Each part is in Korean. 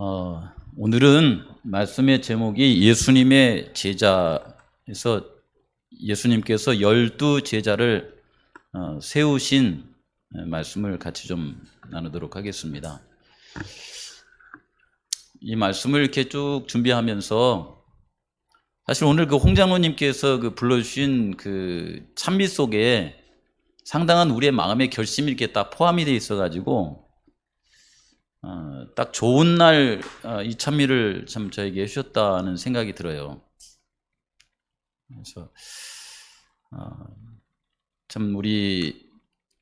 오늘은 말씀의 제목이 예수님의 제자에서 예수님께서 12제자를 세우신 말씀을 같이 좀 나누도록 하겠습니다. 이 말씀을 이렇게 쭉 준비하면서 사실 오늘 그 홍장로님께서 불러주신 그 찬미 속에 상당한 우리의 마음의 결심이 이렇게 딱 포함이 되어 있어가지고 딱 좋은 날 이 찬미를 참 저에게 해주셨다는 생각이 들어요. 그래서 참 우리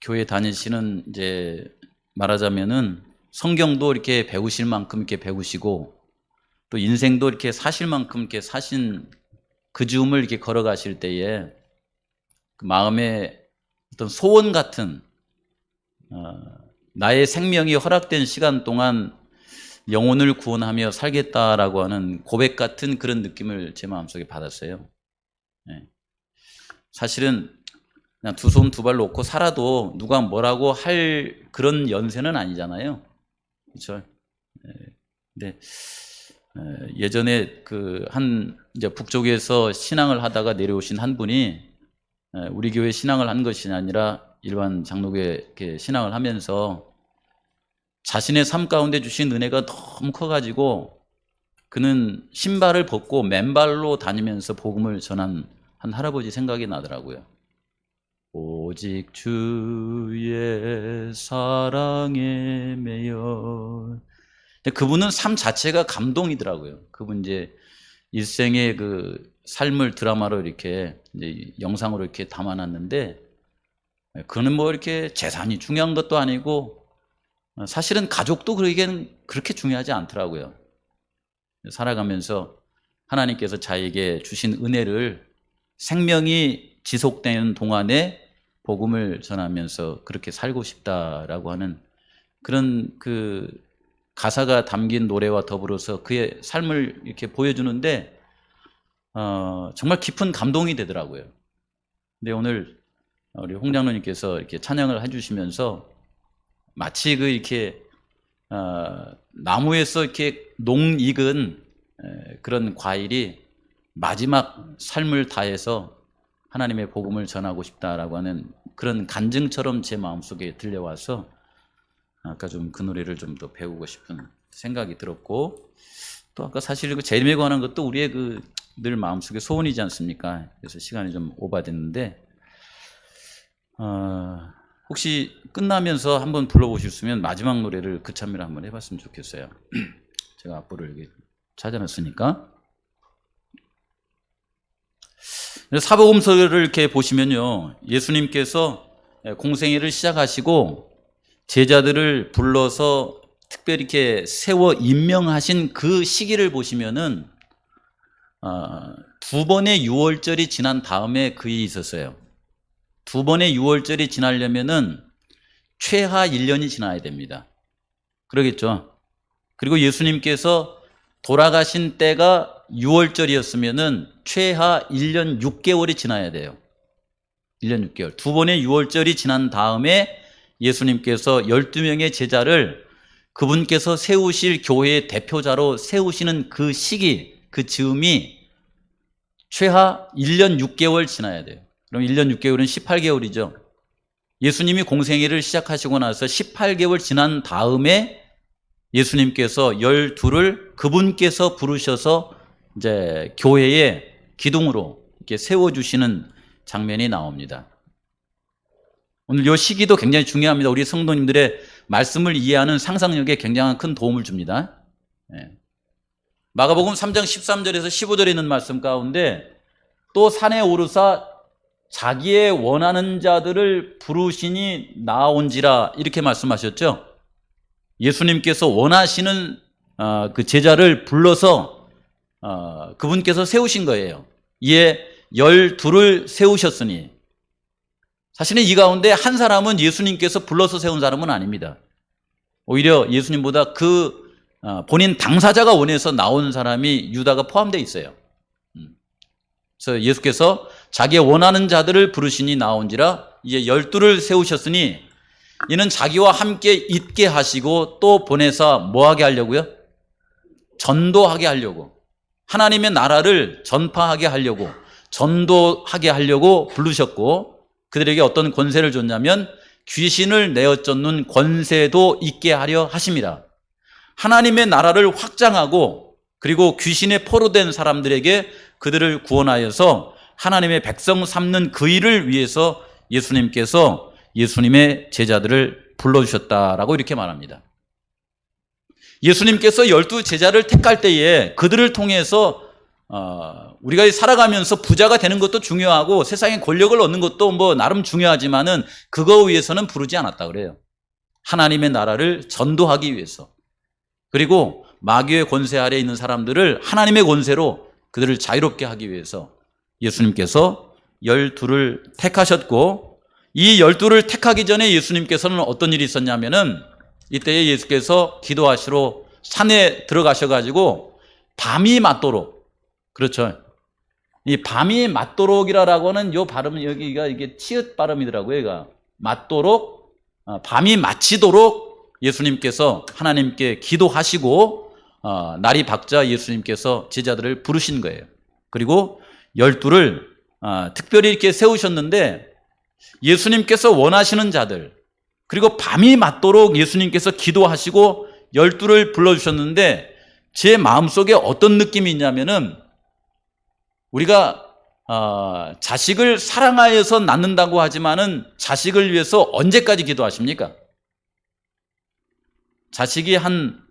교회 다니시는 이제 말하자면은 성경도 이렇게 배우실 만큼 이렇게 배우시고 또 인생도 이렇게 사실 만큼 이렇게 사신 그 즈음을 이렇게 걸어가실 때에 그 마음에 어떤 소원 같은 나의 생명이 허락된 시간 동안 영혼을 구원하며 살겠다라고 하는 고백 같은 그런 느낌을 제 마음속에 받았어요. 사실은 그냥 두 손 두 발 놓고 살아도 누가 뭐라고 할 그런 연세는 아니잖아요. 그렇죠? 근데 예전에 이제 북쪽에서 신앙을 하다가 내려오신 한 분이 우리 교회 신앙을 한 것이 아니라 일반 장로교회 신앙을 하면서 자신의 삶 가운데 주신 은혜가 너무 커가지고 그는 신발을 벗고 맨발로 다니면서 복음을 전한 한 할아버지 생각이 나더라고요. 오직 주의 사랑에 매여. 그분은 삶 자체가 감동이더라고요. 그분 이제 일생의 그 삶을 드라마로 이렇게 이제 영상으로 이렇게 담아놨는데, 그는 뭐 이렇게 재산이 중요한 것도 아니고 사실은 가족도 그렇게 중요하지 않더라고요. 살아가면서 하나님께서 자에게 주신 은혜를 생명이 지속되는 동안에 복음을 전하면서 그렇게 살고 싶다라고 하는 그런 그 가사가 담긴 노래와 더불어서 그의 삶을 이렇게 보여주는데 정말 깊은 감동이 되더라고요. 근데 오늘 우리 홍장로님께서 이렇게 찬양을 해주시면서 마치 이렇게 나무에서 이렇게 농익은 그런 과일이 마지막 삶을 다해서 하나님의 복음을 전하고 싶다라고 하는 그런 간증처럼 제 마음속에 들려와서 아까 좀 그 노래를 좀 더 배우고 싶은 생각이 들었고, 또 아까 사실 그 재림에 관한 것도 우리의 늘 마음속에 소원이지 않습니까? 그래서 시간이 좀 오바됐는데 혹시 끝나면서 한번 불러보셨으면 마지막 노래를 그 찬미를 한번 해봤으면 좋겠어요. 제가 앞부를 여기 찾아놨으니까. 사복음서를 이렇게 보시면요, 예수님께서 공생애를 시작하시고 제자들을 불러서 특별히 이렇게 세워 임명하신 그 시기를 보시면은 두 번의 유월절이 지난 다음에 그 일이 있었어요. 두 번의 유월절이 지나려면은 최하 1년이 지나야 됩니다. 그러겠죠. 그리고 예수님께서 돌아가신 때가 6월절이었으면은 최하 1년 6개월이 지나야 돼요. 1년 6개월. 두 번의 6월절이 지난 다음에 예수님께서 12명의 제자를 그분께서 세우실 교회의 대표자로 세우시는 그 시기, 그 즈음이 최하 1년 6개월 지나야 돼요. 그럼 1년 6개월은 18개월이죠. 예수님이 공생애를 시작하시고 나서 18개월 지난 다음에 예수님께서 12를 그분께서 부르셔서 이제 교회의 기둥으로 이렇게 세워주시는 장면이 나옵니다. 오늘 이 시기도 굉장히 중요합니다. 우리 성도님들의 말씀을 이해하는 상상력에 굉장한 큰 도움을 줍니다. 마가복음 3장 13절에서 15절에 있는 말씀 가운데 또 산에 오르사 자기의 원하는 자들을 부르시니 나온지라 이렇게 말씀하셨죠. 예수님께서 원하시는 그 제자를 불러서 그분께서 세우신 거예요. 이에 12를 세우셨으니, 사실은 이 가운데 한 사람은 예수님께서 불러서 세운 사람은 아닙니다. 오히려 예수님보다 본인 당사자가 원해서 나온 사람이 유다가 포함되어 있어요. 그래서 예수께서 자기의 원하는 자들을 부르시니 나온지라 이제 12를 세우셨으니 이는 자기와 함께 있게 하시고 또 보내사 뭐하게 하려고요? 전도하게 하려고, 하나님의 나라를 전파하게 하려고, 전도하게 하려고 부르셨고, 그들에게 어떤 권세를 줬냐면 귀신을 내어 쫓는 권세도 있게 하려 하심이라. 하나님의 나라를 확장하고, 그리고 귀신에 포로된 사람들에게 그들을 구원하여서 하나님의 백성 삼는 그 일을 위해서 예수님께서 예수님의 제자들을 불러주셨다라고 이렇게 말합니다. 예수님께서 12 제자를 택할 때에 그들을 통해서 우리가 살아가면서 부자가 되는 것도 중요하고 세상에 권력을 얻는 것도 뭐 나름 중요하지만은 그거 위해서는 부르지 않았다 그래요. 하나님의 나라를 전도하기 위해서, 그리고 마귀의 권세 아래에 있는 사람들을 하나님의 권세로 그들을 자유롭게 하기 위해서 예수님께서 12를 택하셨고, 이 12를 택하기 전에 예수님께서는 어떤 일이 있었냐면은 이때에 예수께서 기도하시러 산에 들어가셔가지고 밤이 맞도록, 그렇죠, 이 밤이 맞도록이라고 하는 요 발음은 여기가 이게 치읓 발음이더라고요. 얘가 맞도록, 밤이 마치도록 예수님께서 하나님께 기도하시고 날이 밝자 예수님께서 제자들을 부르신 거예요. 그리고 12를 특별히 이렇게 세우셨는데, 예수님께서 원하시는 자들, 그리고 밤이 맞도록 예수님께서 기도하시고 12를 불러주셨는데, 제 마음속에 어떤 느낌이 있냐면은 우리가 자식을 사랑하여서 낳는다고 하지만은 자식을 위해서 언제까지 기도하십니까? 자식이 한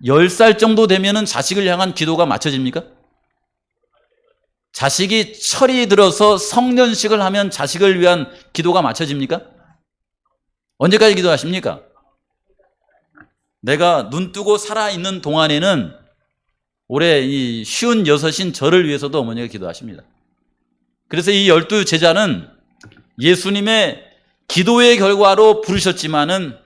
10살 정도 되면은 자식을 향한 기도가 맞춰집니까? 자식이 철이 들어서 성년식을 하면 자식을 위한 기도가 맞춰집니까? 언제까지 기도하십니까? 내가 눈 뜨고 살아있는 동안에는 올해 이 56인 저를 위해서도 어머니가 기도하십니다. 그래서 이 12 제자는 예수님의 기도의 결과로 부르셨지만은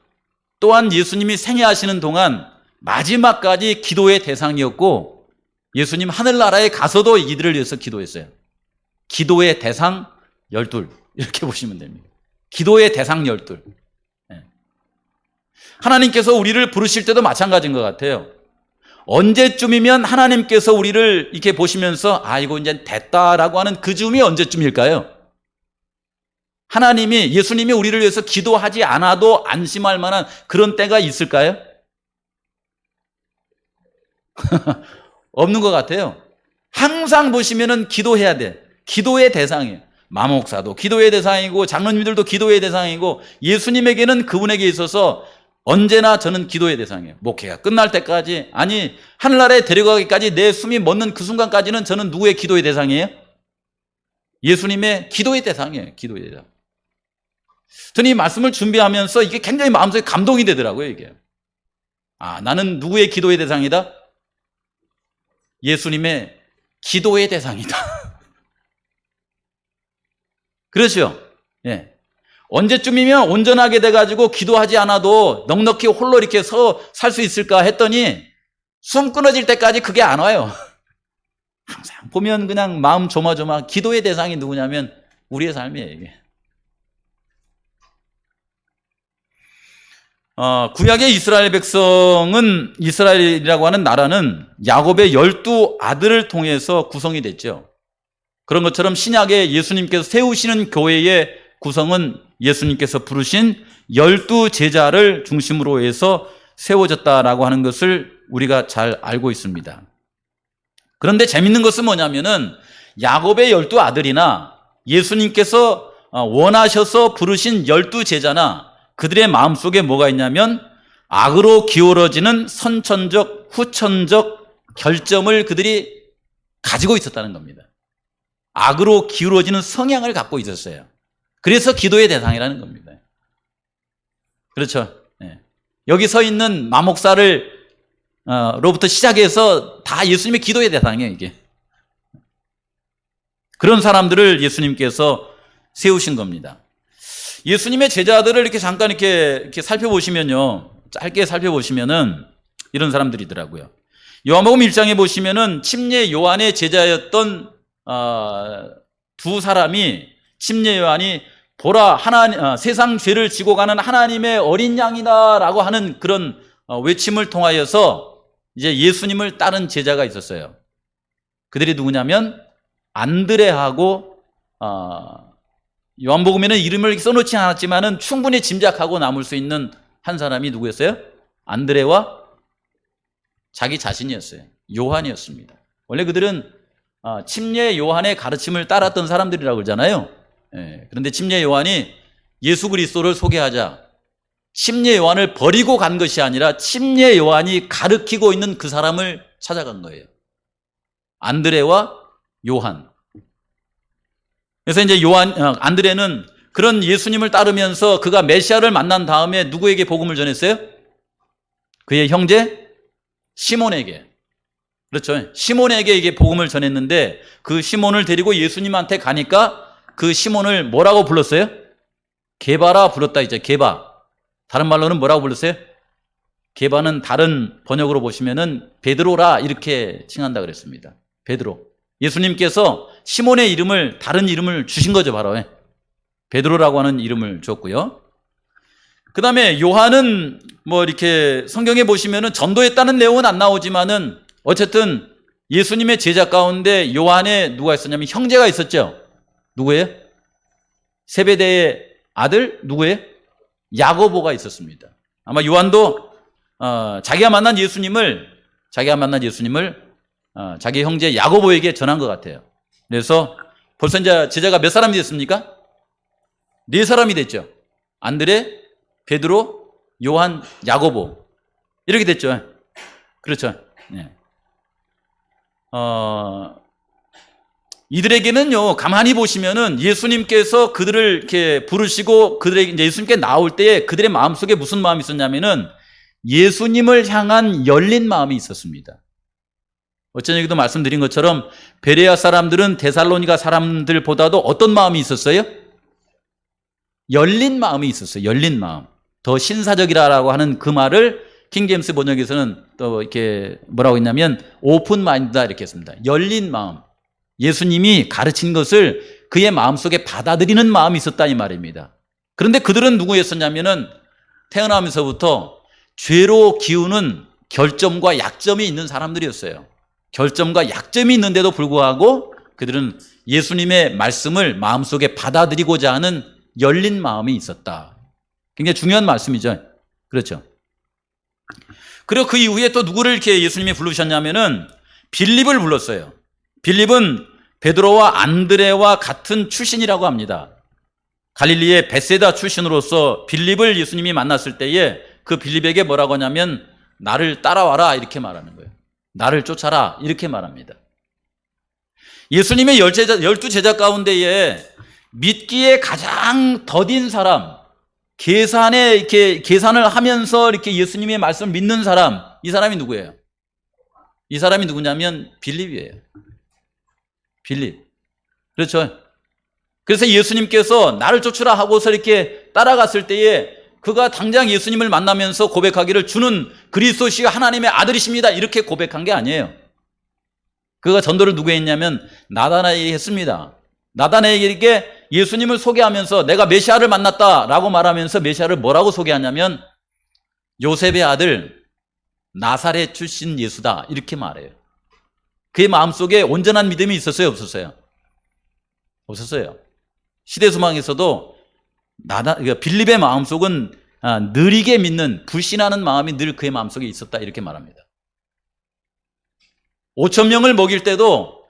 또한 예수님이 생애하시는 동안 마지막까지 기도의 대상이었고, 예수님 하늘나라에 가서도 이들을 위해서 기도했어요. 기도의 대상 12, 이렇게 보시면 됩니다. 기도의 대상 12. 하나님께서 우리를 부르실 때도 마찬가지인 것 같아요. 언제쯤이면 하나님께서 우리를 이렇게 보시면서 이거 이제 됐다라고 하는 그 즈음이 언제쯤일까요? 하나님이, 예수님이 우리를 위해서 기도하지 않아도 안심할 만한 그런 때가 있을까요? 없는 것 같아요. 항상 보시면은 기도해야 돼. 기도의 대상이에요. 마목사도 기도의 대상이고 장로님들도 기도의 대상이고, 예수님에게는 그분에게 있어서 언제나 저는 기도의 대상이에요. 목회가 끝날 때까지, 아니 하늘나라에 데려가기까지 내 숨이 멎는 그 순간까지는 저는 누구의 기도의 대상이에요? 예수님의 기도의 대상이에요. 기도의 대상. 저는 이 말씀을 준비하면서 이게 굉장히 마음속에 감동이 되더라고요. 이게 나는 누구의 기도의 대상이다? 예수님의 기도의 대상이다. 그렇죠? 예. 언제쯤이면 온전하게 돼가지고 기도하지 않아도 넉넉히 홀로 이렇게 살 수 있을까 했더니 숨 끊어질 때까지 그게 안 와요. 항상 보면 그냥 마음 조마조마. 기도의 대상이 누구냐면 우리의 삶이에요, 이게. 구약의 이스라엘 백성은, 이스라엘이라고 하는 나라는 야곱의 12 아들을 통해서 구성이 됐죠. 그런 것처럼 신약에 예수님께서 세우시는 교회의 구성은 예수님께서 부르신 12 제자를 중심으로 해서 세워졌다라고 하는 것을 우리가 잘 알고 있습니다. 그런데 재밌는 것은 뭐냐면은 야곱의 12 아들이나 예수님께서 원하셔서 부르신 12 제자나 그들의 마음속에 뭐가 있냐면 악으로 기울어지는 선천적, 후천적 결점을 그들이 가지고 있었다는 겁니다. 악으로 기울어지는 성향을 갖고 있었어요. 그래서 기도의 대상이라는 겁니다. 그렇죠? 네. 여기 서 있는 마목사를 로부터 시작해서 다 예수님의 기도의 대상이에요, 이게. 그런 사람들을 예수님께서 세우신 겁니다. 예수님의 제자들을 이렇게 잠깐 이렇게 살펴보시면요, 짧게 살펴보시면은 이런 사람들이더라고요. 요한복음 1장에 보시면은 침례 요한의 제자였던 두 사람이, 침례 요한이 보라 세상 죄를 지고 가는 하나님의 어린 양이다라고 하는 그런 외침을 통하여서 이제 예수님을 따른 제자가 있었어요. 그들이 누구냐면 안드레하고 요한복음에는 이름을 써놓지 않았지만은 충분히 짐작하고 남을 수 있는 한 사람이 누구였어요? 안드레와 자기 자신이었어요. 요한이었습니다. 원래 그들은 침례 요한의 가르침을 따랐던 사람들이라고 그러잖아요. 그런데 침례 요한이 예수 그리스도를 소개하자 침례 요한을 버리고 간 것이 아니라 침례 요한이 가르치고 있는 그 사람을 찾아간 거예요. 안드레와 요한. 그래서 이제 안드레는 그런 예수님을 따르면서 그가 메시아를 만난 다음에 누구에게 복음을 전했어요? 그의 형제 시몬에게. 그렇죠. 시몬에게 이게 복음을 전했는데 그 시몬을 데리고 예수님한테 가니까 그 시몬을 뭐라고 불렀어요? 게바라 불렀다 이제 게바. 다른 말로는 뭐라고 불렀어요? 게바는 다른 번역으로 보시면은 베드로라 이렇게 칭한다 그랬습니다. 베드로. 예수님께서 시몬의 이름을 다른 이름을 주신 거죠, 바로. 베드로라고 하는 이름을 줬고요. 그 다음에 요한은 뭐 이렇게 성경에 보시면은 전도했다는 내용은 안 나오지만은 어쨌든 예수님의 제자 가운데 요한에 누가 있었냐면 형제가 있었죠. 누구예요? 세베대의 아들 누구예요? 야고보가 있었습니다. 아마 요한도 자기가 만난 예수님을 자기 형제 야고보에게 전한 것 같아요. 그래서 벌써 이제 제자가 몇 사람이 됐습니까? 4사람이 됐죠. 안드레, 베드로, 요한, 야고보 이렇게 됐죠. 그렇죠. 네. 이들에게는요, 가만히 보시면은 예수님께서 그들을 이렇게 부르시고 그들에게 이제 예수님께 나올 때에 그들의 마음속에 무슨 마음이 있었냐면은 예수님을 향한 열린 마음이 있었습니다. 어쩐 얘기도 말씀드린 것처럼 베레아 사람들은 데살로니가 사람들보다도 어떤 마음이 있었어요? 열린 마음이 있었어요. 열린 마음. 더 신사적이라고 하는 그 말을 킹제임스 번역에서는 또 이렇게 뭐라고 했냐면 오픈 마인드다 이렇게 했습니다. 열린 마음. 예수님이 가르친 것을 그의 마음속에 받아들이는 마음이 있었다 이 말입니다. 그런데 그들은 누구였었냐면은 태어나면서부터 죄로 기우는 결점과 약점이 있는 사람들이었어요. 결점과 약점이 있는데도 불구하고 그들은 예수님의 말씀을 마음속에 받아들이고자 하는 열린 마음이 있었다. 굉장히 중요한 말씀이죠. 그렇죠. 그리고 그 이후에 또 누구를 이렇게 예수님이 부르셨냐면은 빌립을 불렀어요. 빌립은 베드로와 안드레와 같은 출신이라고 합니다. 갈릴리의 베세다 출신으로서 빌립을 예수님이 만났을 때에 그 빌립에게 뭐라고 하냐면 나를 따라와라 이렇게 말하는 거예요. 나를 쫓아라 이렇게 말합니다. 예수님의 12제자 가운데에 믿기에 가장 더딘 사람, 계산을 하면서 이렇게 예수님의 말씀을 믿는 사람, 이 사람이 누구예요? 이 사람이 누구냐면 빌립이에요. 빌립. 그렇죠. 그래서 예수님께서 나를 쫓으라 하고서 이렇게 따라갔을 때에 그가 당장 예수님을 만나면서 고백하기를 주는 그리스도시가 하나님의 아들이십니다. 이렇게 고백한 게 아니에요. 그가 전도를 누구에 했냐면 나다나엘에게 했습니다. 나다나엘에게 예수님을 소개하면서 내가 메시아를 만났다라고 말하면서 메시아를 뭐라고 소개하냐면 요셉의 아들 나사렛 출신 예수다 이렇게 말해요. 그의 마음속에 온전한 믿음이 있었어요? 없었어요? 없었어요. 시대소망에서도 빌립의 마음속은 느리게 믿는 불신하는 마음이 늘 그의 마음속에 있었다 이렇게 말합니다. 5,000명을 먹일 때도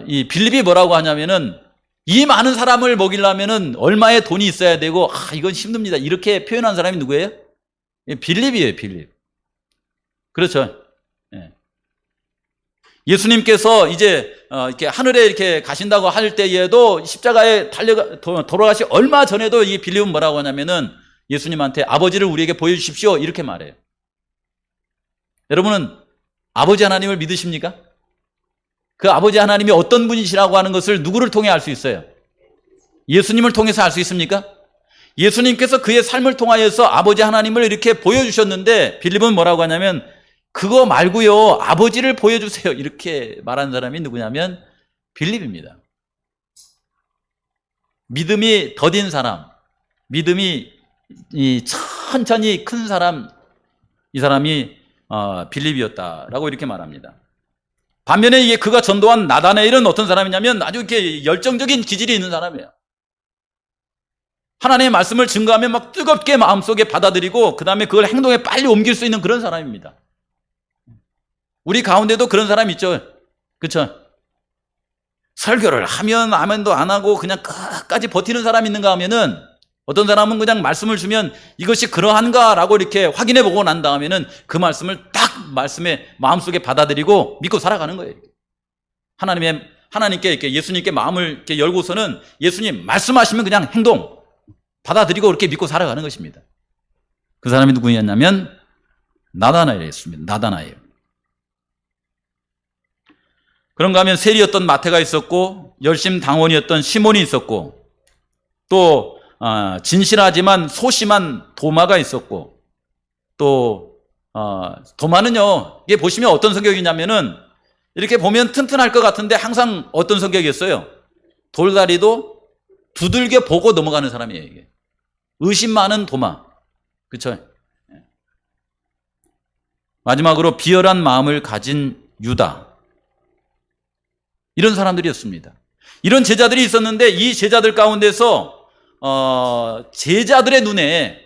이 빌립이 뭐라고 하냐면은 이 많은 사람을 먹이려면은 얼마의 돈이 있어야 되고 이건 힘듭니다 이렇게 표현한 사람이 누구예요? 빌립이에요. 빌립. 그렇죠. 예수님께서 이제 이렇게 하늘에 이렇게 가신다고 할 때에도 십자가에 돌아가시 얼마 전에도 이 빌립은 뭐라고 하냐면은 예수님한테 아버지를 우리에게 보여주십시오 이렇게 말해요. 여러분은 아버지 하나님을 믿으십니까? 그 아버지 하나님이 어떤 분이시라고 하는 것을 누구를 통해 알 수 있어요? 예수님을 통해서 알 수 있습니까? 예수님께서 그의 삶을 통하여서 아버지 하나님을 이렇게 보여주셨는데 빌립은 뭐라고 하냐면 그거 말고요 아버지를 보여주세요 이렇게 말한 사람이 누구냐면 빌립입니다. 믿음이 더딘 사람, 믿음이 천천히 큰 사람, 이 사람이 빌립이었다라고 이렇게 말합니다. 반면에 이게 그가 전도한 나다나엘은 어떤 사람이냐면 아주 이렇게 열정적인 기질이 있는 사람이에요. 하나님의 말씀을 증거하면 막 뜨겁게 마음속에 받아들이고 그 다음에 그걸 행동에 빨리 옮길 수 있는 그런 사람입니다. 우리 가운데도 그런 사람 있죠. 그렇죠? 설교를 하면 아멘도 안 하고 그냥 끝까지 버티는 사람 있는가 하면은 어떤 사람은 그냥 말씀을 주면 이것이 그러한가 라고 이렇게 확인해 보고 난 다음에는 그 말씀을 딱 말씀에 마음속에 받아들이고 믿고 살아가는 거예요. 하나님께 이렇게 예수님께 마음을 이렇게 열고서는 예수님 말씀하시면 그냥 행동 받아들이고 그렇게 믿고 살아가는 것입니다. 그 사람이 누구였냐면 나다나엘이었습니다. 나다나엘. 그런가 하면 세리였던 마태가 있었고 열심당원이었던 시몬이 있었고 또 진실하지만 소심한 도마가 있었고 또 도마는요 이게 보시면 어떤 성격이냐면은 이렇게 보면 튼튼할 것 같은데 항상 어떤 성격이었어요? 돌다리도 두들겨 보고 넘어가는 사람이에요. 이게 의심 많은 도마. 그렇죠? 마지막으로 비열한 마음을 가진 유다. 이런 사람들이었습니다. 이런 제자들이 있었는데 이 제자들 가운데서 제자들의 눈에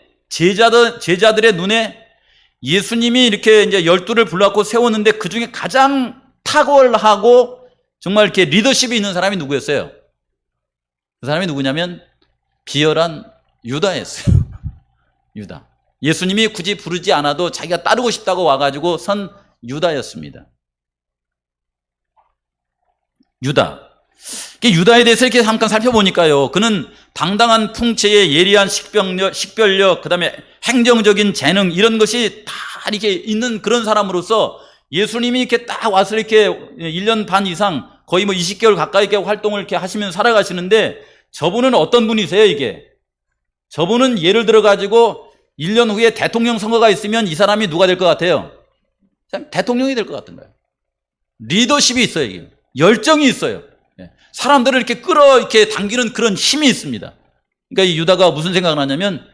예수님이 이렇게 이제 12를 불러갖고 세웠는데 그 중에 가장 탁월하고 정말 이렇게 리더십이 있는 사람이 누구였어요? 그 사람이 누구냐면 비열한 유다였어요. 유다. 예수님이 굳이 부르지 않아도 자기가 따르고 싶다고 와가지고 선 유다였습니다. 유다. 유다에 대해서 이렇게 잠깐 살펴보니까요. 그는 당당한 풍채에 예리한 식별력, 그 다음에 행정적인 재능, 이런 것이 다 이렇게 있는 그런 사람으로서 예수님이 이렇게 딱 와서 이렇게 1년 반 이상 거의 뭐 20개월 가까이 이렇게 활동을 이렇게 하시면서 살아가시는데 저분은 어떤 분이세요, 이게? 저분은 예를 들어가지고 1년 후에 대통령 선거가 있으면 이 사람이 누가 될 것 같아요? 대통령이 될 것 같은 거예요. 리더십이 있어요, 이게. 열정이 있어요. 사람들을 이렇게 이렇게 당기는 그런 힘이 있습니다. 그러니까 이 유다가 무슨 생각을 하냐면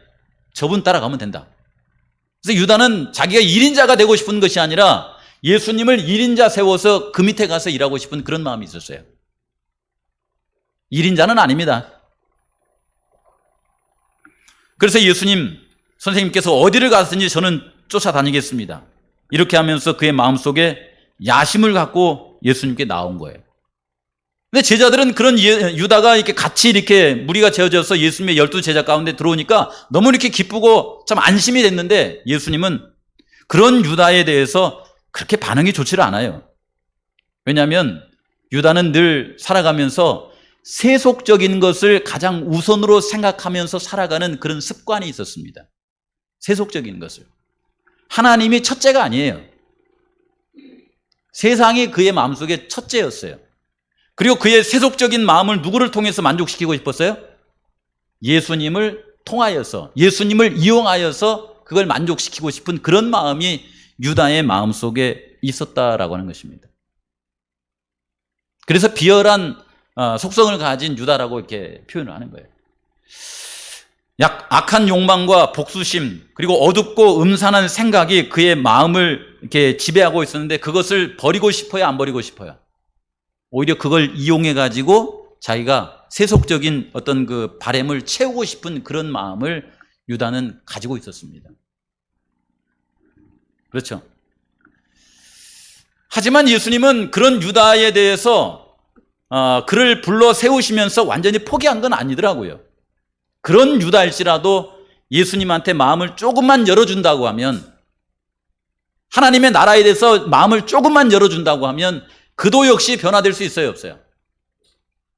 저분 따라가면 된다. 그래서 유다는 자기가 1인자가 되고 싶은 것이 아니라 예수님을 1인자 세워서 그 밑에 가서 일하고 싶은 그런 마음이 있었어요. 1인자는 아닙니다. 그래서 예수님, 선생님께서 어디를 가든지 저는 쫓아다니겠습니다. 이렇게 하면서 그의 마음속에 야심을 갖고 예수님께 나온 거예요. 근데 제자들은 그런 유다가 이렇게 같이 이렇게 무리가 재어져서 예수님의 12제자 가운데 들어오니까 너무 이렇게 기쁘고 참 안심이 됐는데 예수님은 그런 유다에 대해서 그렇게 반응이 좋지를 않아요. 왜냐하면 유다는 늘 살아가면서 세속적인 것을 가장 우선으로 생각하면서 살아가는 그런 습관이 있었습니다. 세속적인 것을. 하나님이 첫째가 아니에요. 세상이 그의 마음속에 첫째였어요. 그리고 그의 세속적인 마음을 누구를 통해서 만족시키고 싶었어요? 예수님을 통하여서, 예수님을 이용하여서 그걸 만족시키고 싶은 그런 마음이 유다의 마음속에 있었다라고 하는 것입니다. 그래서 비열한 속성을 가진 유다라고 이렇게 표현을 하는 거예요. 악한 욕망과 복수심, 그리고 어둡고 음산한 생각이 그의 마음을 이렇게 지배하고 있었는데 그것을 버리고 싶어요, 안 버리고 싶어요? 오히려 그걸 이용해가지고 자기가 세속적인 어떤 그 바램을 채우고 싶은 그런 마음을 유다는 가지고 있었습니다. 그렇죠. 하지만 예수님은 그런 유다에 대해서 그를 불러 세우시면서 완전히 포기한 건 아니더라고요. 그런 유다일지라도 예수님한테 마음을 조금만 열어준다고 하면, 하나님의 나라에 대해서 마음을 조금만 열어준다고 하면 그도 역시 변화될 수 있어요, 없어요?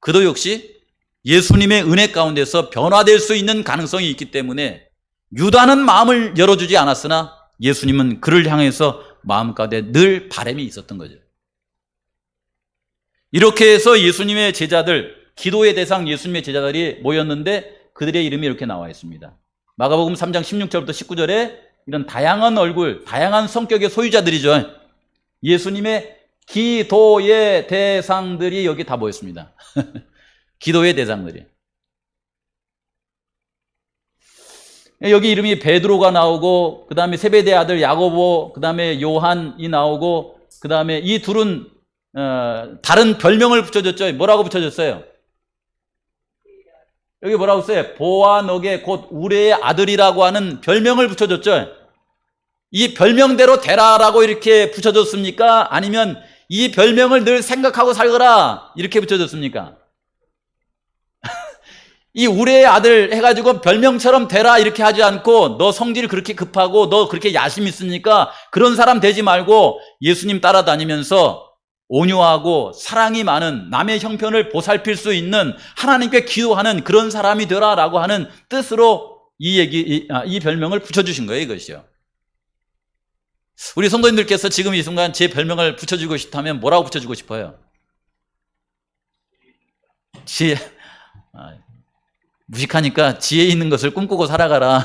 그도 역시 예수님의 은혜 가운데서 변화될 수 있는 가능성이 있기 때문에 유다는 마음을 열어주지 않았으나 예수님은 그를 향해서 마음 가운데 늘 바람이 있었던 거죠. 이렇게 해서 예수님의 제자들, 기도의 대상 예수님의 제자들이 모였는데 그들의 이름이 이렇게 나와 있습니다. 마가복음 3장 16절부터 19절에 이런 다양한 얼굴, 다양한 성격의 소유자들이죠. 예수님의 기도의 대상들이 여기 다 모였습니다. 기도의 대상들이. 여기 이름이 베드로가 나오고, 그 다음에 세베대 아들 야고보, 그 다음에 요한이 나오고, 그 다음에 이 둘은 다른 별명을 붙여줬죠. 뭐라고 붙여줬어요? 여기 뭐라고 써요? 보아너게 곧 우레의 아들이라고 하는 별명을 붙여줬죠. 이 별명대로 되라라고 이렇게 붙여줬습니까? 아니면 이 별명을 늘 생각하고 살거라 이렇게 붙여줬습니까? 이 우레의 아들 해가지고 별명처럼 되라 이렇게 하지 않고, 너 성질 그렇게 급하고 너 그렇게 야심 있으니까 그런 사람 되지 말고 예수님 따라다니면서 온유하고 사랑이 많은, 남의 형편을 보살필 수 있는, 하나님께 기도하는 그런 사람이 되라라고 하는 뜻으로 이 별명을 붙여주신 거예요, 이것이요. 우리 성도님들께서 지금 이 순간 제 별명을 붙여주고 싶다면 뭐라고 붙여주고 싶어요? 지혜. 무식하니까 지혜 있는 것을 꿈꾸고 살아가라.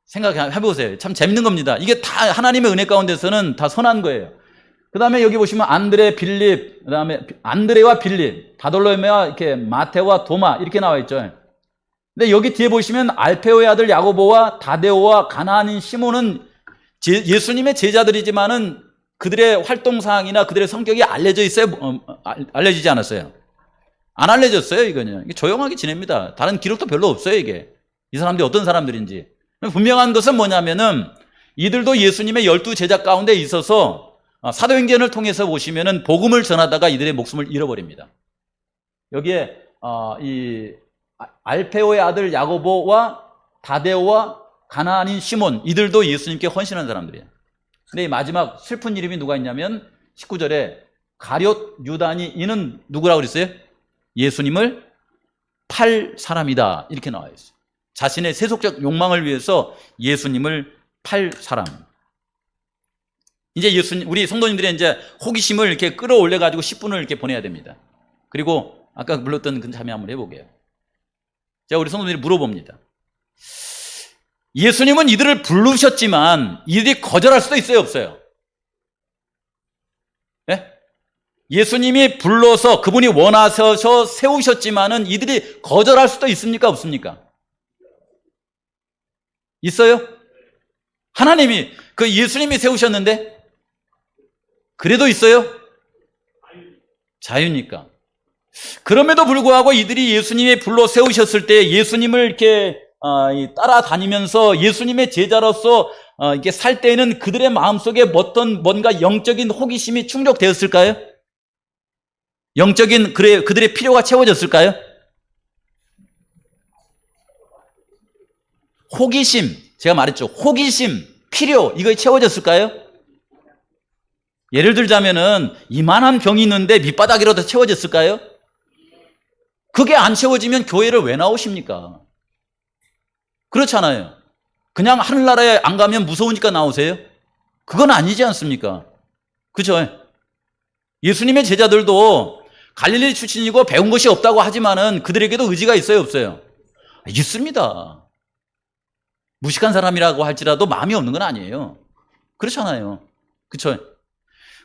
생각해보세요. 참 재밌는 겁니다. 이게 다 하나님의 은혜 가운데서는 다 선한 거예요. 그 다음에 여기 보시면 안드레, 빌립, 그 다음에 안드레와 빌립, 바돌로메와 이렇게 마테와 도마 이렇게 나와 있죠. 근데 여기 뒤에 보시면 알페오의 아들 야고보와 다데오와 가나안인 시몬은 예수님의 제자들이지만은 그들의 활동사항이나 그들의 성격이 알려져 있어요? 알려지지 않았어요? 안 알려졌어요, 이거는. 조용하게 지냅니다. 다른 기록도 별로 없어요, 이게. 이 사람들이 어떤 사람들인지. 분명한 것은 뭐냐면은 이들도 예수님의 12 제자 가운데 있어서 사도행전을 통해서 보시면은 복음을 전하다가 이들의 목숨을 잃어버립니다. 여기에 이 알페오의 아들 야고보와 다데오와 가나안인 시몬, 이들도 예수님께 헌신한 사람들이에요. 근데 이 마지막 슬픈 이름이 누가 있냐면 19절에 가룟 유다니, 이는 누구라고 그랬어요? 예수님을 팔 사람이다 이렇게 나와 있어요. 자신의 세속적 욕망을 위해서 예수님을 팔 사람. 이제 우리 성도님들의 이제 호기심을 이렇게 끌어올려 가지고 10분을 이렇게 보내야 됩니다. 그리고 아까 불렀던 그 참여 한번 해보게요. 제가 우리 성도님들이 물어봅니다. 예수님은 이들을 부르셨지만 이들이 거절할 수도 있어요, 없어요? 네? 예수님이 불러서 그분이 원하셔서 세우셨지만은 이들이 거절할 수도 있습니까, 없습니까? 있어요? 하나님이, 그 예수님이 세우셨는데 그래도 있어요? 자유니까. 그럼에도 불구하고 이들이 예수님이 불러 세우셨을 때 예수님을 이렇게 따라다니면서 예수님의 제자로서 이렇게 살 때에는 그들의 마음속에 어떤 뭔가 영적인 호기심이 충족되었을까요? 영적인 그들의 필요가 채워졌을까요? 호기심, 제가 말했죠. 호기심, 필요, 이거 채워졌을까요? 예를 들자면은 이만한 병이 있는데 밑바닥이라도 채워졌을까요? 그게 안 채워지면 교회를 왜 나오십니까? 그렇잖아요. 그냥 하늘나라에 안 가면 무서우니까 나오세요? 그건 아니지 않습니까? 그죠? 예수님의 제자들도 갈릴리 출신이고 배운 것이 없다고 하지만은 그들에게도 의지가 있어요, 없어요? 있습니다. 무식한 사람이라고 할지라도 마음이 없는 건 아니에요. 그렇잖아요. 그렇죠?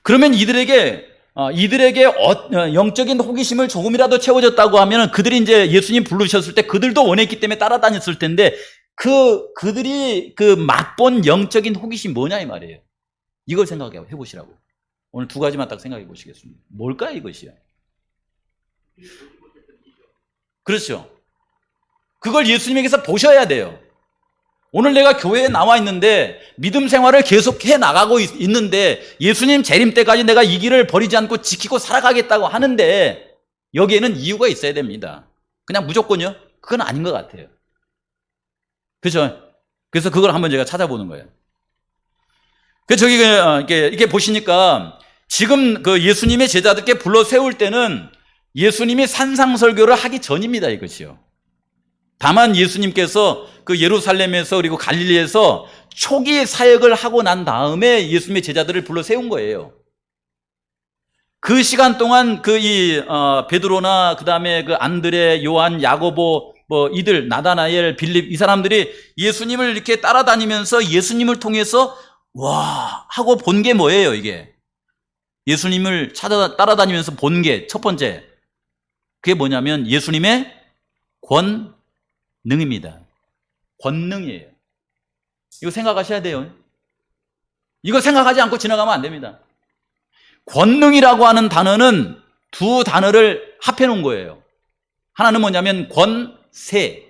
그러면 이들에게 영적인 호기심을 조금이라도 채워졌다고 하면 그들이 이제 예수님 부르셨을 때 그들도 원했기 때문에 따라다녔을 텐데 그들이 맛본 영적인 호기심이 뭐냐 이 말이에요. 이걸 생각해 보시라고. 오늘 두 가지만 딱 생각해 보시겠습니다. 뭘까요, 이것이요? 그렇죠. 그걸 예수님에게서 보셔야 돼요. 오늘 내가 교회에 나와 있는데 믿음 생활을 계속 해 나가고 있는데 예수님 재림 때까지 내가 이 길을 버리지 않고 지키고 살아가겠다고 하는데 여기에는 이유가 있어야 됩니다. 그냥 무조건요? 그건 아닌 것 같아요. 그렇죠? 그래서 그걸 한번 제가 찾아보는 거예요. 그래서 저기 이렇게 보시니까 지금 그 예수님의 제자들께 불러 세울 때는 예수님이 산상설교를 하기 전입니다, 이것이요. 다만 예수님께서 그 예루살렘에서 그리고 갈릴리에서 초기 사역을 하고 난 다음에 예수님의 제자들을 불러 세운 거예요. 그 시간 동안 베드로나 그 다음에 그 안드레, 요한, 야고보, 이들 나다나엘, 빌립 이 사람들이 예수님을 이렇게 따라다니면서 예수님을 통해서 와 하고 본 게 뭐예요, 이게? 예수님을 따라다니면서 본 게 첫 번째. 그게 뭐냐면 예수님의 능입니다. 권능이에요. 이거 생각하셔야 돼요. 이거 생각하지 않고 지나가면 안 됩니다. 권능이라고 하는 단어는 두 단어를 합해 놓은 거예요. 하나는 뭐냐면 권세.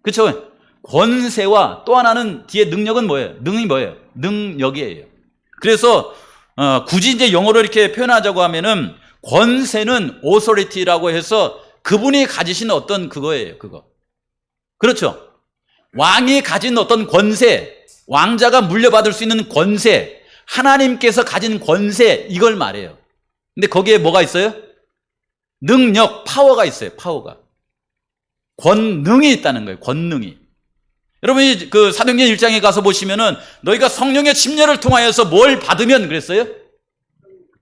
그렇죠? 권세와 또 하나는 뒤에 능력은 뭐예요? 능이 뭐예요? 능력이에요. 그래서 굳이 이제 영어로 이렇게 표현하자고 하면은 권세는 authority라고 해서 그분이 가지신 어떤 그거예요. 그거. 그렇죠? 왕이 가진 어떤 권세, 왕자가 물려받을 수 있는 권세, 하나님께서 가진 권세, 이걸 말해요. 근데 거기에 뭐가 있어요? 능력, 파워가 있어요. 파워가. 권능이 있다는 거예요. 권능이. 여러분이 그 사도행전 1장에 가서 보시면은 너희가 성령의 침례를 통하여서 뭘 받으면 그랬어요?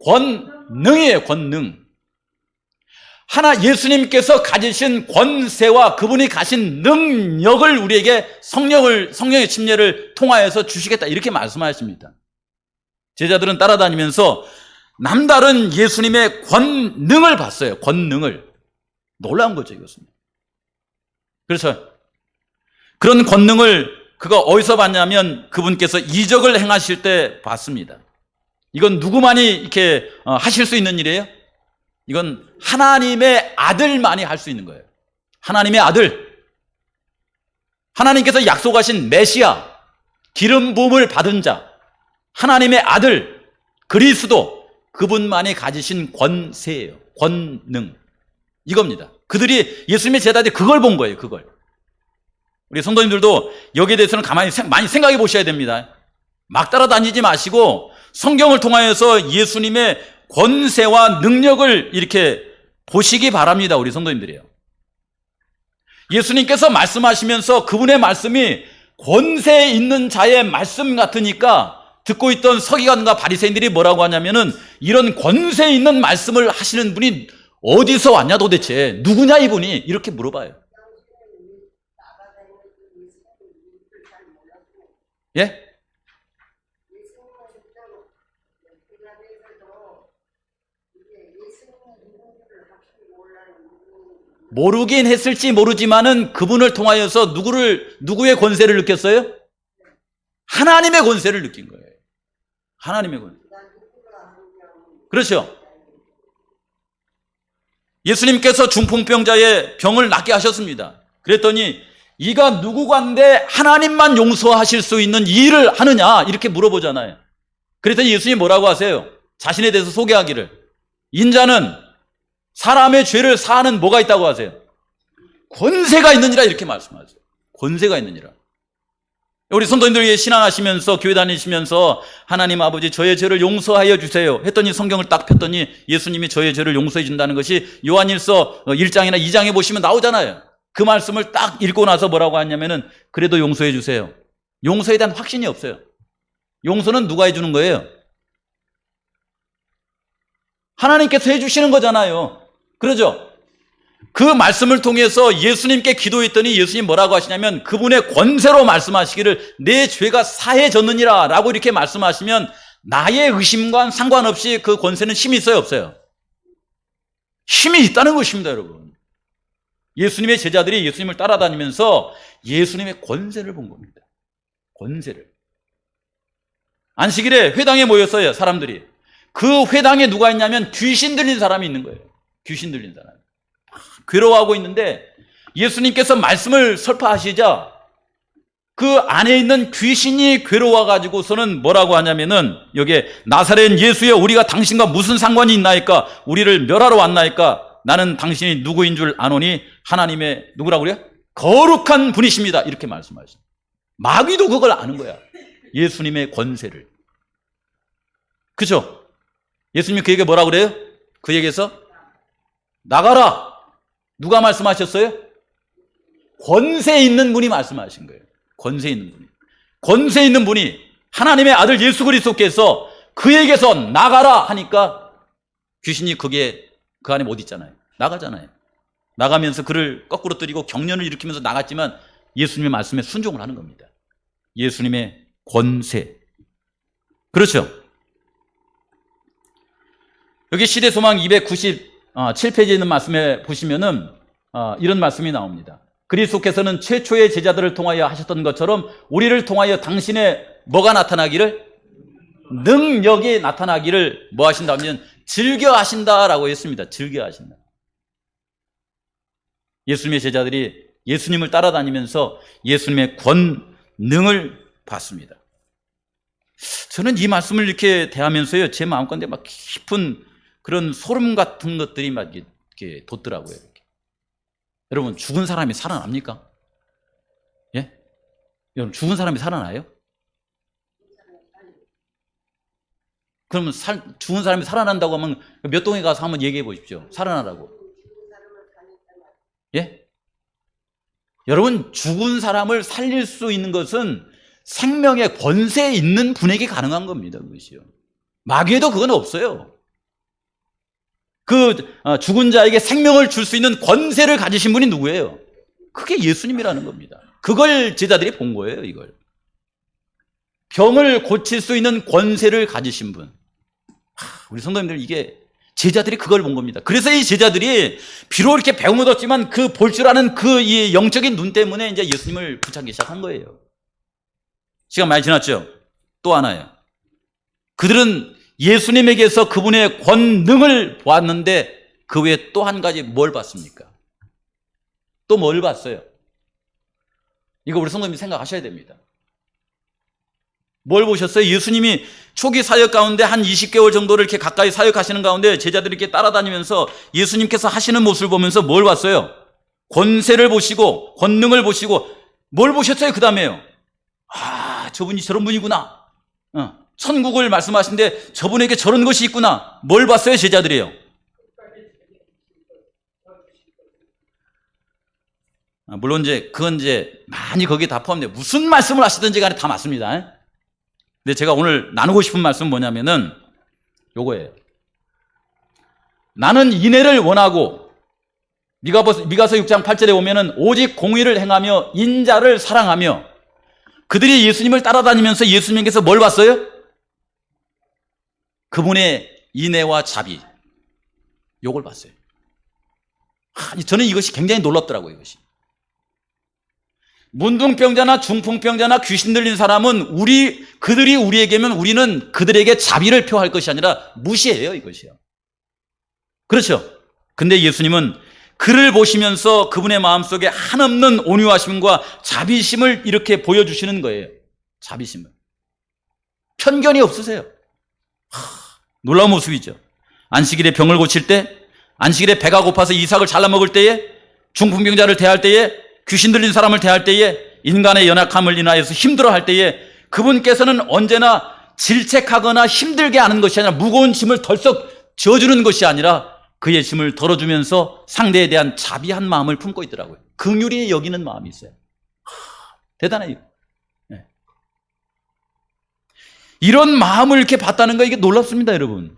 권능이에요. 권능. 하나 예수님께서 가지신 권세와 그분이 가신 능력을 우리에게 성령의 침례를 통하여서 주시겠다, 이렇게 말씀하십니다. 제자들은 따라다니면서 남다른 예수님의 권능을 봤어요. 권능을. 놀라운 거죠, 이것은. 그래서 그런 권능을 그가 어디서 봤냐면 그분께서 이적을 행하실 때 봤습니다. 이건 누구만이 이렇게 하실 수 있는 일이에요? 이건 하나님의 아들만이 할 수 있는 거예요. 하나님의 아들. 하나님께서 약속하신 메시아, 기름 부음을 받은 자, 하나님의 아들, 그리스도, 그분만이 가지신 권세예요. 권능. 이겁니다. 그들이 예수님의 제자들이 그걸 본 거예요. 그걸. 우리 성도님들도 여기에 대해서는 많이 생각해 보셔야 됩니다. 막 따라다니지 마시고 성경을 통하여서 예수님의 권세와 능력을 이렇게 보시기 바랍니다. 우리 성도님들이요. 예수님께서 말씀하시면서 그분의 말씀이 권세 있는 자의 말씀 같으니까 듣고 있던 서기관과 바리새인들이 뭐라고 하냐면은 이런 권세 있는 말씀을 하시는 분이 어디서 왔냐 도대체, 누구냐 이분이, 이렇게 물어봐요. 예? 모르긴 했을지 모르지만은 그분을 통하여서 누구의 권세를 느꼈어요? 하나님의 권세를 느낀 거예요. 하나님의 권세. 그렇죠? 예수님께서 중풍병자의 병을 낫게 하셨습니다. 그랬더니 이가 누구간데 하나님만 용서하실 수 있는 일을 하느냐, 이렇게 물어보잖아요. 그랬더니 예수님이 뭐라고 하세요? 자신에 대해서 소개하기를, 인자는 사람의 죄를 사하는 뭐가 있다고 하세요? 권세가 있느니라, 이렇게 말씀하세요. 권세가 있느니라. 우리 성도님들에게 신앙하시면서 교회 다니시면서 하나님 아버지 저의 죄를 용서하여 주세요 했더니 성경을 딱 폈더니 예수님이 저의 죄를 용서해 준다는 것이 요한일서 1장이나 2장에 보시면 나오잖아요. 그 말씀을 딱 읽고 나서 뭐라고 하냐면은 그래도 용서해 주세요. 용서에 대한 확신이 없어요. 용서는 누가 해주는 거예요? 하나님께서 해주시는 거잖아요. 그러죠? 그 말씀을 통해서 예수님께 기도했더니 예수님 뭐라고 하시냐면 그분의 권세로 말씀하시기를 내 죄가 사해졌느니라 라고 이렇게 말씀하시면 나의 의심과 상관없이 그 권세는 힘이 있어요, 없어요? 힘이 있다는 것입니다, 여러분. 예수님의 제자들이 예수님을 따라다니면서 예수님의 권세를 본 겁니다. 권세를. 안식일에 회당에 모였어요, 사람들이. 그 회당에 누가 있냐면 귀신 들린 사람이 있는 거예요. 귀신 들린 사람. 괴로워하고 있는데 예수님께서 말씀을 설파하시자 그 안에 있는 귀신이 괴로워가지고서는 뭐라고 하냐면은 여기에 나사렛 예수여 우리가 당신과 무슨 상관이 있나이까? 우리를 멸하러 왔나이까? 나는 당신이 누구인 줄 아노니 하나님의 누구라고 그래요? 거룩한 분이십니다. 이렇게 말씀하시죠. 마귀도 그걸 아는 거야. 예수님의 권세를. 그죠? 예수님이 그에게 뭐라고 그래요? 그에게서 나가라. 누가 말씀하셨어요? 권세 있는 분이 말씀하신 거예요. 권세 있는 분이. 권세 있는 분이 하나님의 아들 예수 그리스도께서 그에게서 나가라 하니까 귀신이 그게 그 안에 못 있잖아요. 나가잖아요. 나가면서 그를 거꾸로 때리고 경련을 일으키면서 나갔지만 예수님의 말씀에 순종을 하는 겁니다. 예수님의 권세. 그렇죠? 여기 시대소망 297페이지에 있는 말씀에 보시면은 이런 말씀이 나옵니다. 그리스도께서는 최초의 제자들을 통하여 하셨던 것처럼 우리를 통하여 당신의 뭐가 나타나기를? 능력이 나타나기를 뭐 하신다면 즐겨 하신다라고 했습니다. 즐겨 하신다. 예수님의 제자들이 예수님을 따라다니면서 예수님의 권능을 봤습니다. 저는 이 말씀을 이렇게 대하면서요, 제 마음가운데 막 깊은 그런 소름 같은 것들이 막 이렇게 돋더라고요. 이렇게. 여러분, 죽은 사람이 살아납니까? 예? 여러분, 죽은 사람이 살아나요? 그러면 죽은 사람이 살아난다고 하면 몇 동에 가서 한번 얘기해 보십시오. 살아나라고. 예? 여러분, 죽은 사람을 살릴 수 있는 것은 생명의 권세 있는 분에게 가능한 겁니다. 그것이요. 마귀에도 그건 없어요. 죽은 자에게 생명을 줄 수 있는 권세를 가지신 분이 누구예요? 그게 예수님이라는 겁니다. 그걸 제자들이 본 거예요, 이걸. 병을 고칠 수 있는 권세를 가지신 분. 우리 성도님들, 이게 제자들이 그걸 본 겁니다. 그래서 이 제자들이 비록 이렇게 배움을 얻었지만 그 볼 줄 아는 이 영적인 눈 때문에 이제 예수님을 붙잡기 시작한 거예요. 시간 많이 지났죠? 또 하나요. 그들은 예수님에게서 그분의 권능을 보았는데 그 외에 또 한 가지 뭘 봤습니까? 또 뭘 봤어요? 이거 우리 성도님이 생각하셔야 됩니다. 뭘 보셨어요? 예수님이 초기 사역 가운데 한 20개월 정도를 이렇게 가까이 사역하시는 가운데 제자들이 이렇게 따라다니면서 예수님께서 하시는 모습을 보면서 뭘 봤어요? 권세를 보시고 권능을 보시고 뭘 보셨어요? 그 다음에요. 저분이 저런 분이구나. 천국을 말씀하시는데 저분에게 저런 것이 있구나. 뭘 봤어요? 제자들이요. 물론 그건 많이 거기에 다 포함돼요. 무슨 말씀을 하시든지 간에 다 맞습니다. 근데 제가 오늘 나누고 싶은 말씀은 뭐냐면은 요거예요. 나는 인애를 원하고 미가서 6장 8절에 보면은 오직 공의를 행하며 인자를 사랑하며 그들이 예수님을 따라다니면서 예수님께서 뭘 봤어요? 그분의 인애와 자비. 요걸 봤어요. 저는 이것이 굉장히 놀랍더라고요, 이것이. 문둥병자나 중풍병자나 귀신 들린 사람은 그들이 우리에게면 우리는 그들에게 자비를 표할 것이 아니라 무시해요, 이것이요. 그렇죠? 근데 예수님은 그를 보시면서 그분의 마음속에 한없는 온유하심과 자비심을 이렇게 보여주시는 거예요. 자비심을. 편견이 없으세요. 놀라운 모습이죠. 안식일에 병을 고칠 때, 안식일에 배가 고파서 이삭을 잘라 먹을 때에, 중풍병자를 대할 때에, 귀신 들린 사람을 대할 때에, 인간의 연약함을 인하여서 힘들어할 때에 그분께서는 언제나 질책하거나 힘들게 하는 것이 아니라 무거운 짐을 덜썩 져주는 것이 아니라 그의 짐을 덜어주면서 상대에 대한 자비한 마음을 품고 있더라고요. 긍휼히 여기는 마음이 있어요. 대단해요. 네. 이런 마음을 이렇게 봤다는 거 이게 놀랍습니다, 여러분.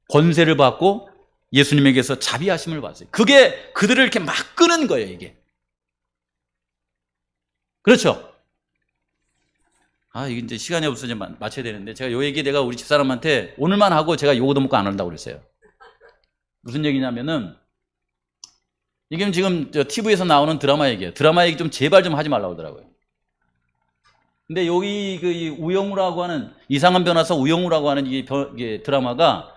권세를 받고 예수님에게서 자비하심을 봤어요. 그게 그들을 이렇게 막 끄는 거예요, 이게. 그렇죠? 이게 이제 시간이 없어서 이제 마쳐야 되는데 제가 요 얘기 내가 우리 집사람한테 오늘만 하고 제가 요거도 먹고 안 한다고 그랬어요. 무슨 얘기냐면은 이게 지금 TV에서 나오는 드라마 얘기예요. 드라마 얘기 좀 제발 좀 하지 말라고 하더라고요. 근데 여기 이 우영우라고 하는 이상한 변호사 우영우라고 하는 이게 드라마가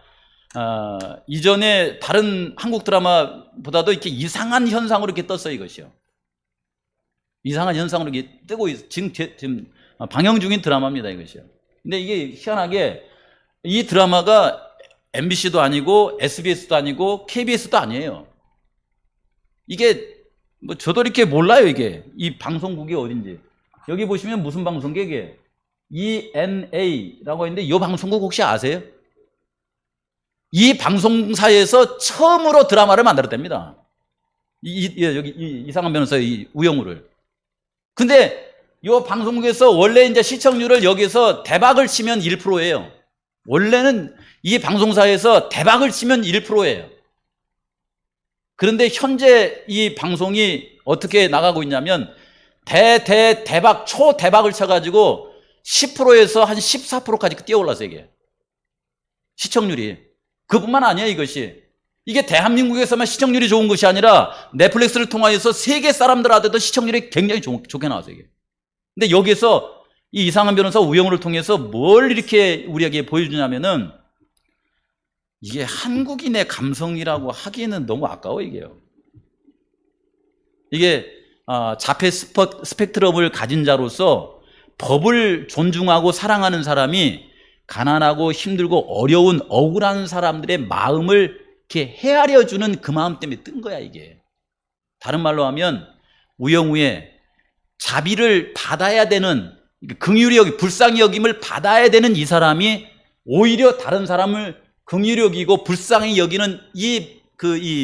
이전에 다른 한국 드라마보다도 이렇게 이상한 현상으로 이렇게 떴어요, 이것이요. 이상한 현상으로 이렇게 뜨고 지금 방영 중인 드라마입니다, 이것이요. 근데 이게 희한하게 이 드라마가 MBC도 아니고 SBS도 아니고 KBS도 아니에요. 이게 저도 이렇게 몰라요, 이게. 이 방송국이 어딘지. 여기 보시면 무슨 방송국이에요? ENA라고 했는데 이 방송국 혹시 아세요? 이 방송사에서 처음으로 드라마를 만들었답니다. 여기 이상한 변호사 이 우영우를. 근데 이 방송국에서 원래 이제 시청률을 여기서 대박을 치면 1%예요. 원래는 이 방송사에서 대박을 치면 1%예요. 그런데 현재 이 방송이 어떻게 나가고 있냐면 대박 초대박을 쳐가지고 10%에서 한 14%까지 뛰어올랐어요, 이게. 시청률이. 그뿐만 아니에요, 이것이. 이게 대한민국에서만 시청률이 좋은 것이 아니라 넷플릭스를 통하여서 세계 사람들한테도 시청률이 굉장히 좋게 나왔어요. 이게. 근데 여기서 이 이상한 변호사 우영우를 통해서 뭘 이렇게 우리에게 보여주냐면은 이게 한국인의 감성이라고 하기에는 너무 아까워 이게요. 이게 자폐 스펙트럼을 가진 자로서 법을 존중하고 사랑하는 사람이 가난하고 힘들고 어려운 억울한 사람들의 마음을 이렇게 헤아려주는 그 마음 때문에 뜬 거야 이게. 다른 말로 하면 우영우의 자비를 받아야 되는, 긍휼히 여기 불쌍히 여김을 받아야 되는 이 사람이 오히려 다른 사람을 긍휼히 여기고 불쌍히 여기는 이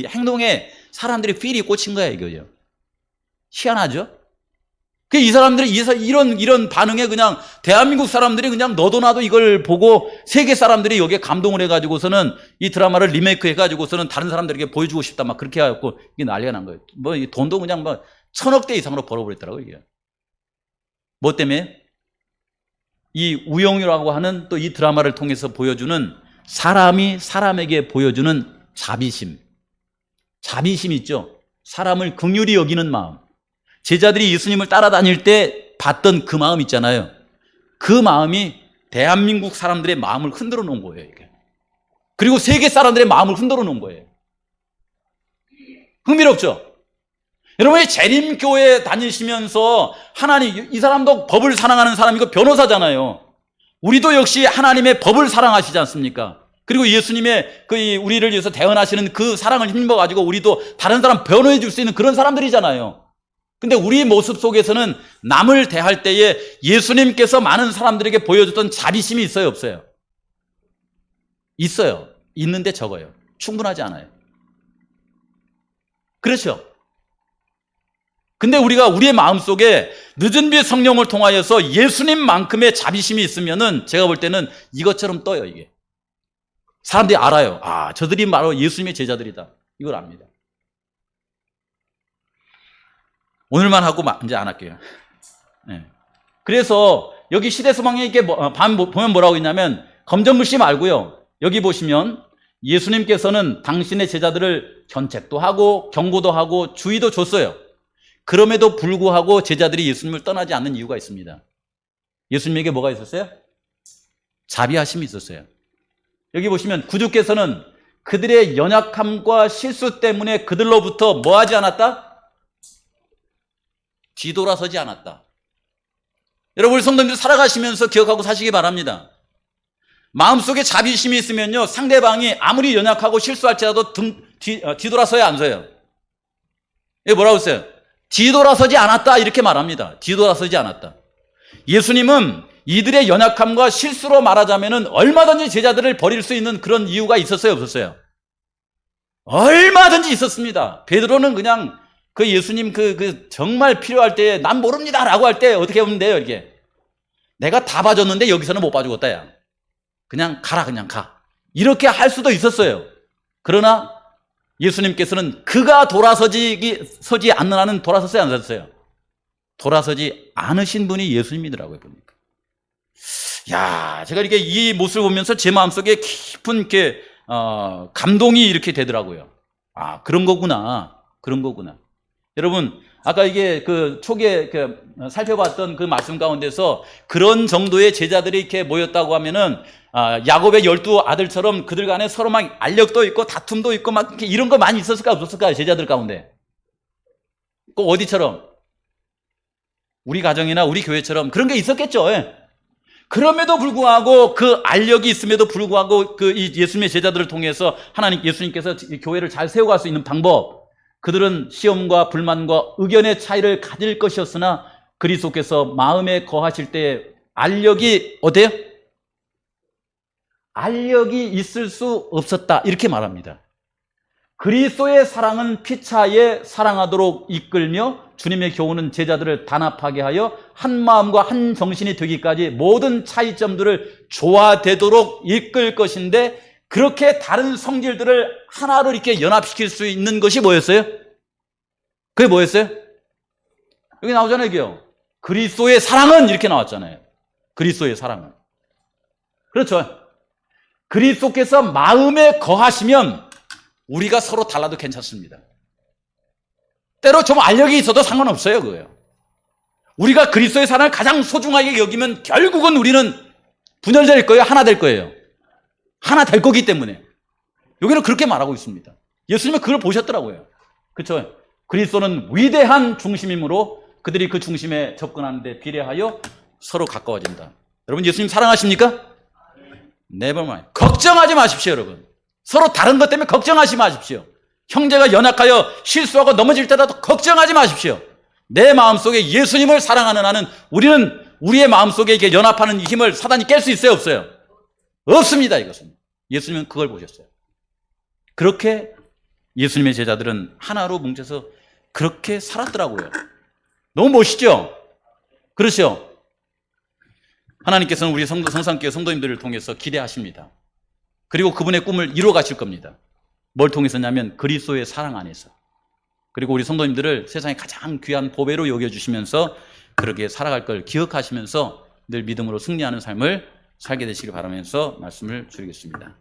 행동에 사람들이 필이 꽂힌 거야 이거죠. 희한하죠? 이 사람들이 이런 반응에 그냥 대한민국 사람들이 그냥 너도 나도 이걸 보고 세계 사람들이 여기에 감동을 해가지고서는 이 드라마를 리메이크 해가지고서는 다른 사람들에게 보여주고 싶다 막 그렇게 해갖고 이게 난리가 난 거예요. 뭐 이 돈도 그냥 뭐 1000억대 이상으로 벌어버렸더라고요 이게. 뭐 때문에? 이 우영우라고 하는 또 이 드라마를 통해서 보여주는 사람이 사람에게 보여주는 자비심 있죠. 사람을 긍휼히 여기는 마음. 제자들이 예수님을 따라다닐 때 봤던 그 마음 있잖아요. 그 마음이 대한민국 사람들의 마음을 흔들어 놓은 거예요. 이게. 그리고 세계 사람들의 마음을 흔들어 놓은 거예요. 흥미롭죠? 여러분이 재림교회 다니시면서 하나님, 이 사람도 법을 사랑하는 사람이고 변호사잖아요. 우리도 역시 하나님의 법을 사랑하시지 않습니까? 그리고 예수님의 우리를 위해서 대언하시는 그 사랑을 힘입어가지고 우리도 다른 사람 변호해 줄 수 있는 그런 사람들이잖아요. 근데 우리 모습 속에서는 남을 대할 때에 예수님께서 많은 사람들에게 보여줬던 자비심이 있어요, 없어요? 있어요. 있는데 적어요. 충분하지 않아요. 그렇죠? 근데 우리가 우리의 마음속에 늦은 빛 성령을 통하여서 예수님만큼의 자비심이 있으면은 제가 볼 때는 이것처럼 떠요, 이게. 사람들이 알아요. 아, 저들이 바로 예수님의 제자들이다. 이걸 압니다. 오늘만 하고 이제 안 할게요. 네. 그래서 여기 시대서방에 이렇게 보면 뭐라고 있냐면 검정글씨 말고요. 여기 보시면 예수님께서는 당신의 제자들을 견책도 하고 경고도 하고 주의도 줬어요. 그럼에도 불구하고 제자들이 예수님을 떠나지 않는 이유가 있습니다. 예수님에게 뭐가 있었어요? 자비하심이 있었어요. 여기 보시면 구주께서는 그들의 연약함과 실수 때문에 그들로부터 뭐 하지 않았다? 뒤돌아서지 않았다. 여러분 성도님들 살아가시면서 기억하고 사시기 바랍니다. 마음속에 자비심이 있으면요 상대방이 아무리 연약하고 실수할지라도 뒤돌아서야 안 서요. 이게 뭐라고 했어요? 뒤돌아서지 않았다 이렇게 말합니다. 뒤돌아서지 않았다. 예수님은 이들의 연약함과 실수로 말하자면 얼마든지 제자들을 버릴 수 있는 그런 이유가 있었어요, 없었어요? 얼마든지 있었습니다. 베드로는 그냥 예수님 정말 필요할 때 난 모릅니다 라고 할 때 어떻게 하면 돼요, 이게? 내가 다 봐줬는데 여기서는 못 봐주겠다, 야. 그냥 가라, 그냥 가. 이렇게 할 수도 있었어요. 그러나 예수님께서는 그가 서지 않는 한은 돌아섰어요, 안 섰어요? 돌아서지 않으신 분이 예수님이더라고요, 보니까. 야, 제가 이렇게 이 모습을 보면서 제 마음속에 깊은 감동이 이렇게 되더라고요. 아, 그런 거구나. 여러분, 아까 이게 초기에 살펴봤던 그 말씀 가운데서 그런 정도의 제자들이 이렇게 모였다고 하면은, 야곱의 12 아들처럼 그들 간에 서로 막 알력도 있고 다툼도 있고 막 이런 거 많이 있었을까, 없었을까요? 제자들 가운데. 꼭 어디처럼? 우리 가정이나 우리 교회처럼 그런 게 있었겠죠. 예. 그럼에도 불구하고 그 알력이 있음에도 불구하고 이 예수님의 제자들을 통해서 예수님께서 교회를 잘 세워갈 수 있는 방법, 그들은 시험과 불만과 의견의 차이를 가질 것이었으나 그리스도께서 마음에 거하실 때 알력이 어때요? 알력이 있을 수 없었다 이렇게 말합니다. 그리스도의 사랑은 피차에 사랑하도록 이끌며 주님의 교훈은 제자들을 단합하게 하여 한 마음과 한 정신이 되기까지 모든 차이점들을 조화되도록 이끌 것인데, 그렇게 다른 성질들을 하나로 이렇게 연합시킬 수 있는 것이 뭐였어요? 그게 뭐였어요? 여기 나오잖아요, 여기요. 그리스도의 사랑은 이렇게 나왔잖아요. 그리스도의 사랑은. 그렇죠. 그리스도께서 마음에 거하시면 우리가 서로 달라도 괜찮습니다. 때로 좀 알력이 있어도 상관없어요, 그거요. 우리가 그리스도의 사랑을 가장 소중하게 여기면 결국은 우리는 분열될 거예요, 하나 될 거예요. 하나 될 거기 때문에. 여기는 그렇게 말하고 있습니다. 예수님은 그걸 보셨더라고요. 그렇죠? 그리스도는 위대한 중심이므로 그들이 그 중심에 접근하는데 비례하여 서로 가까워진다. 여러분, 예수님 사랑하십니까? Never mind. 걱정하지 마십시오, 여러분. 서로 다른 것 때문에 걱정하지 마십시오. 형제가 연약하여 실수하고 넘어질 때라도 걱정하지 마십시오. 내 마음속에 예수님을 사랑하는 한은 우리는 우리의 마음속에 이게 연합하는 이 힘을 사단이 깰 수 있어요, 없어요? 없습니다, 이것은. 예수님은 그걸 보셨어요. 그렇게 예수님의 제자들은 하나로 뭉쳐서 그렇게 살았더라고요. 너무 멋있죠? 그렇죠? 하나님께서는 우리 성산교회 성도님들을 통해서 기대하십니다. 그리고 그분의 꿈을 이루어 가실 겁니다. 뭘 통해서냐면 그리스도의 사랑 안에서. 그리고 우리 성도님들을 세상에 가장 귀한 보배로 여겨주시면서 그렇게 살아갈 걸 기억하시면서 늘 믿음으로 승리하는 삶을 살게 되시길 바라면서 말씀을 드리겠습니다.